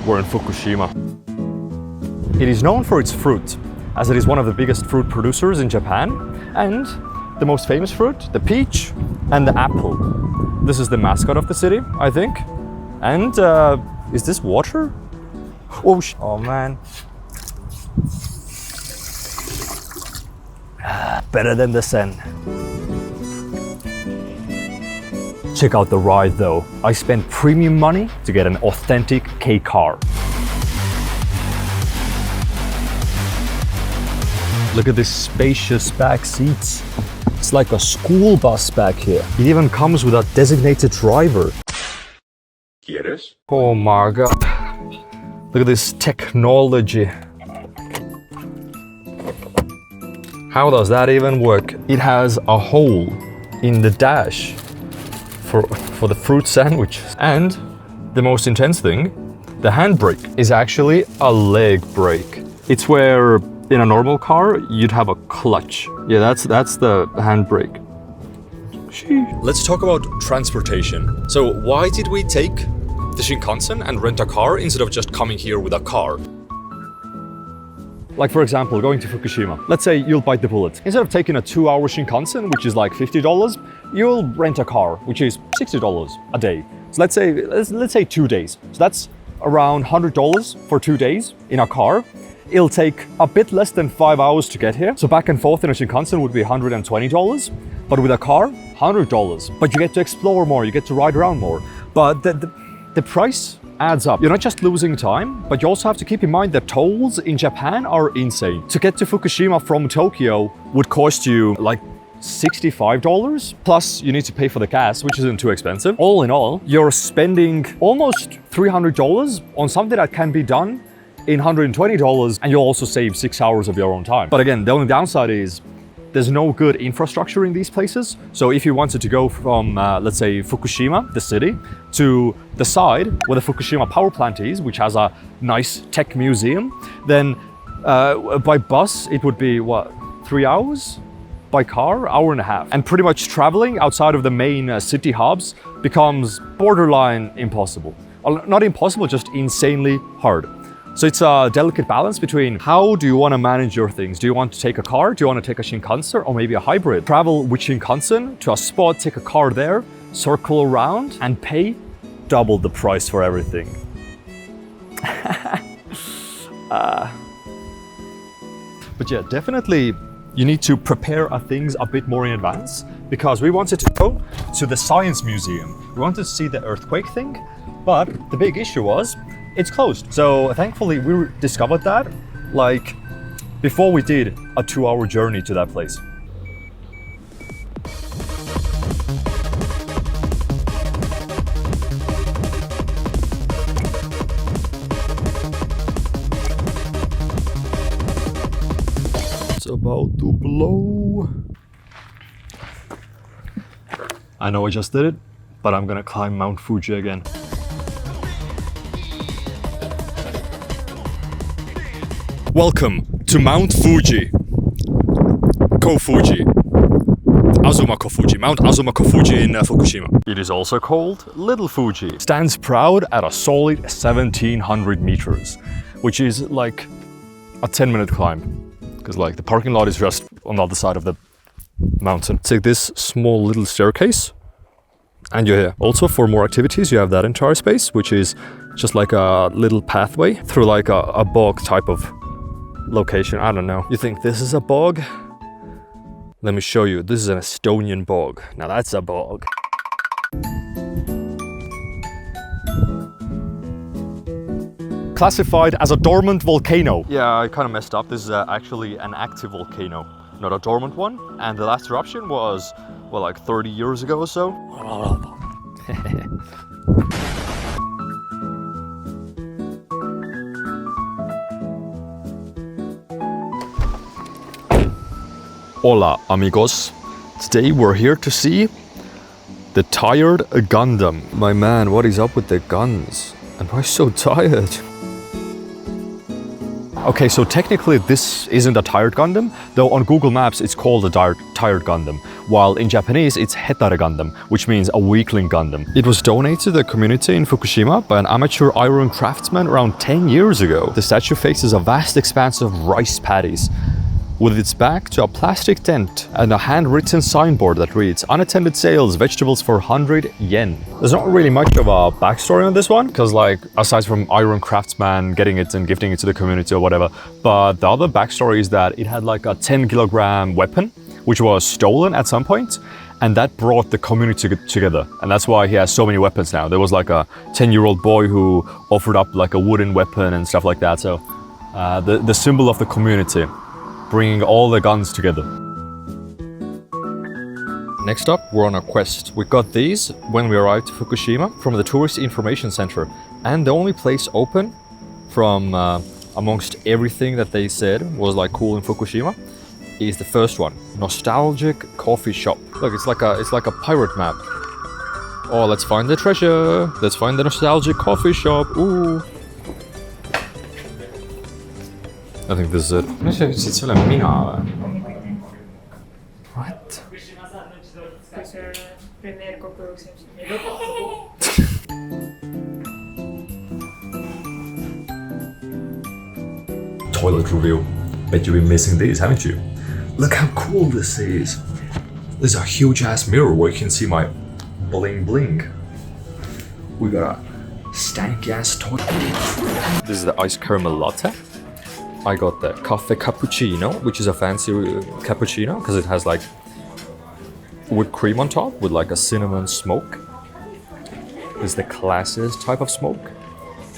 we're in Fukushima. It is known for its fruit, as it is one of the biggest fruit producers in Japan, and the most famous fruit, the peach and the apple. This is the mascot of the city, I think. And is this water? Oh man. Better than the Sen. Check out the ride though. I spent premium money to get an authentic K car. Look at this spacious back seats. It's like a school bus back here. It even comes with a designated driver. ¿Quieres? Oh my god. Look at this technology. How does that even work? It has a hole in the dash for the fruit sandwich. And the most intense thing, the handbrake is actually a leg brake. It's where in a normal car you'd have a clutch. Yeah, that's the handbrake. Let's talk about transportation. So why did we take the Shinkansen and rent a car instead of just coming here with a car? Like for example, going to Fukushima. Let's say you'll bite the bullet. Instead of taking a 2-hour Shinkansen, which is like $50, you'll rent a car, which is $60 a day. So let's say 2 days. So that's around $100 for 2 days in a car. It'll take a bit less than 5 hours to get here. So back and forth in a Shinkansen would be $120, but with a car, $100. But you get to explore more, you get to ride around more. But the price adds up. You're not just losing time, but you also have to keep in mind that tolls in Japan are insane. To get to Fukushima from Tokyo would cost you like $65, plus you need to pay for the gas, which isn't too expensive. All in all, you're spending almost $300 on something that can be done in $120, and you'll also save 6 hours of your own time. But again, the only downside is there's no good infrastructure in these places. So if you wanted to go from, let's say, Fukushima, the city, to the side where the Fukushima power plant is, which has a nice tech museum, then by bus, it would be, what, 3 hours? By car, hour and a half. And pretty much traveling outside of the main city hubs becomes borderline impossible. Well, not impossible, just insanely hard. So it's a delicate balance between how do you want to manage your things? Do you want to take a car? Do you want to take a Shinkansen or maybe a hybrid? Travel with Shinkansen to a spot, take a car there, circle around and pay double the price for everything. But yeah, definitely you need to prepare things a bit more in advance, because we wanted to go to the science museum. We wanted to see the earthquake thing, but the big issue was it's closed. So thankfully we discovered that like before we did a 2-hour journey to that place. It's about to blow. I know I just did it, but I'm gonna climb Mount Fuji again. Welcome to Mount Fuji. Kofuji. Azuma Kofuji. Mount Azuma Kofuji in Fukushima. It is also called Little Fuji. Stands proud at a solid 1700 meters, which is like a 10-minute climb. Because like the parking lot is just on the other side of the mountain. Take this small little staircase and you're here. Also for more activities, you have that entire space, which is just like a little pathway through like a bog type of location. I don't know. You think this is a bog? Let me show you. This is an Estonian bog. Now that's a bog. Classified as a dormant volcano. Yeah, I kind of messed up. This is actually an active volcano, not a dormant one. And the last eruption was, well, like 30 years ago or so. Hola, amigos. Today we're here to see the tired Gundam. My man, what is up with the guns? And why so tired? Okay, so technically this isn't a tired Gundam, though on Google Maps it's called a tired Gundam, while in Japanese it's Hetare Gundam, which means a weakling Gundam. It was donated to the community in Fukushima by an amateur iron craftsman around 10 years ago. The statue faces a vast expanse of rice paddies, with its back to a plastic tent and a handwritten signboard that reads "Unattended sales, vegetables for 100 yen." There's not really much of a backstory on this one, because like, aside from Iron Craftsman getting it and gifting it to the community or whatever, but the other backstory is that it had like a 10-kilogram weapon, which was stolen at some point, and that brought the community together. And that's why he has so many weapons now. There was like a 10-year-old boy who offered up like a wooden weapon and stuff like that. So the symbol of the community, bringing all the guns together. Next up, we're on a quest. We got these when we arrived to Fukushima from the Tourist Information Center. And the only place open from amongst everything that they said was like cool in Fukushima is the first one, Nostalgic Coffee Shop. Look, it's like a pirate map. Oh, let's find the treasure. Let's find the Nostalgic Coffee Shop. Ooh. I think this is it. What? Toilet review. Bet you've been missing these, haven't you? Look how cool this is. There's a huge ass mirror where you can see my bling bling. We got a stanky ass toilet. This is the iced caramel latte. I got the cafe cappuccino, which is a fancy cappuccino because it has like whipped cream on top with like a cinnamon smoke. This is the classiest type of smoke.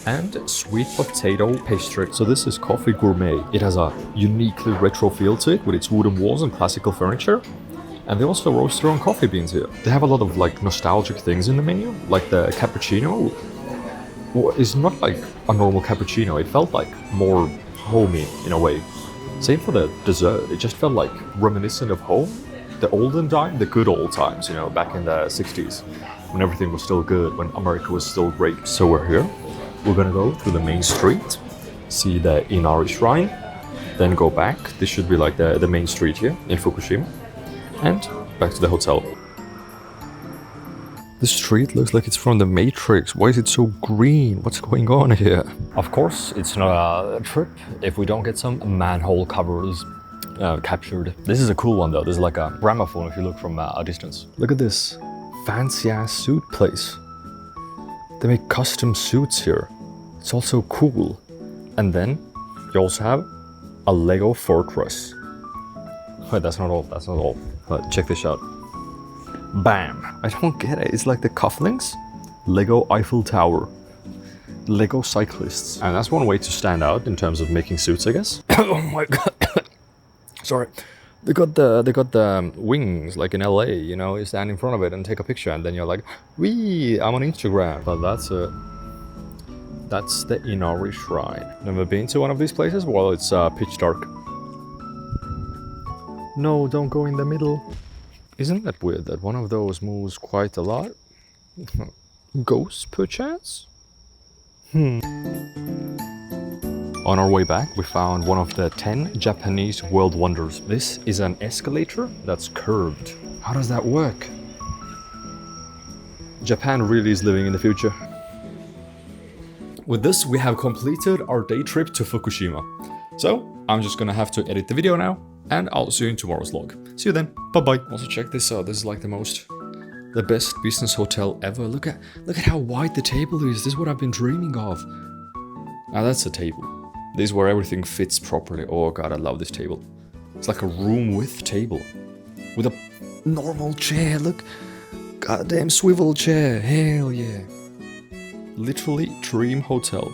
And sweet potato pastry. So this is coffee gourmet. It has a uniquely retro feel to it with its wooden walls and classical furniture. And they also roast their own coffee beans here. They have a lot of like nostalgic things in the menu, like the cappuccino. Well, it's not like a normal cappuccino. It felt like more homey in a way. Same for the dessert. It just felt like reminiscent of home. The olden time, the good old times, you know, back in the 60s when everything was still good, when America was still great. So we're here. We're gonna go through the main street, see the Inari Shrine, then go back. This should be like the main street here in Fukushima, and back to the hotel. The street looks like it's from the Matrix. Why is it so green? What's going on here? Of course, it's not a trip if we don't get some manhole covers captured. This is a cool one though. This is like a gramophone if you look from a distance. Look at this fancy ass suit place. They make custom suits here. It's also cool. And then you also have a Lego fortress. Wait, that's not all. That's not all. But check this out. Bam! I don't get it. It's like the cufflinks, Lego Eiffel Tower, Lego cyclists. And that's one way to stand out in terms of making suits, I guess. Oh my god. Sorry. They got the wings like in LA, you know, you stand in front of it and take a picture and then you're like, wee, I'm on Instagram. But that's it. That's the Inari Shrine. Never been to one of these places? Well, it's pitch dark. No, don't go in the middle. Isn't that weird that one of those moves quite a lot? Ghost, perchance? On our way back, we found one of the 10 Japanese world wonders. This is an escalator that's curved. How does that work? Japan really is living in the future. With this, we have completed our day trip to Fukushima. So, I'm just gonna have to edit the video now, and I'll see you in tomorrow's vlog. See you then, bye-bye. Also check this out, this is like the best business hotel ever. Look at how wide the table is. This is what I've been dreaming of. Now that's a table. This is where everything fits properly. Oh god, I love this table. It's like a room with table. With a normal chair, look. Goddamn swivel chair, hell yeah. Literally dream hotel.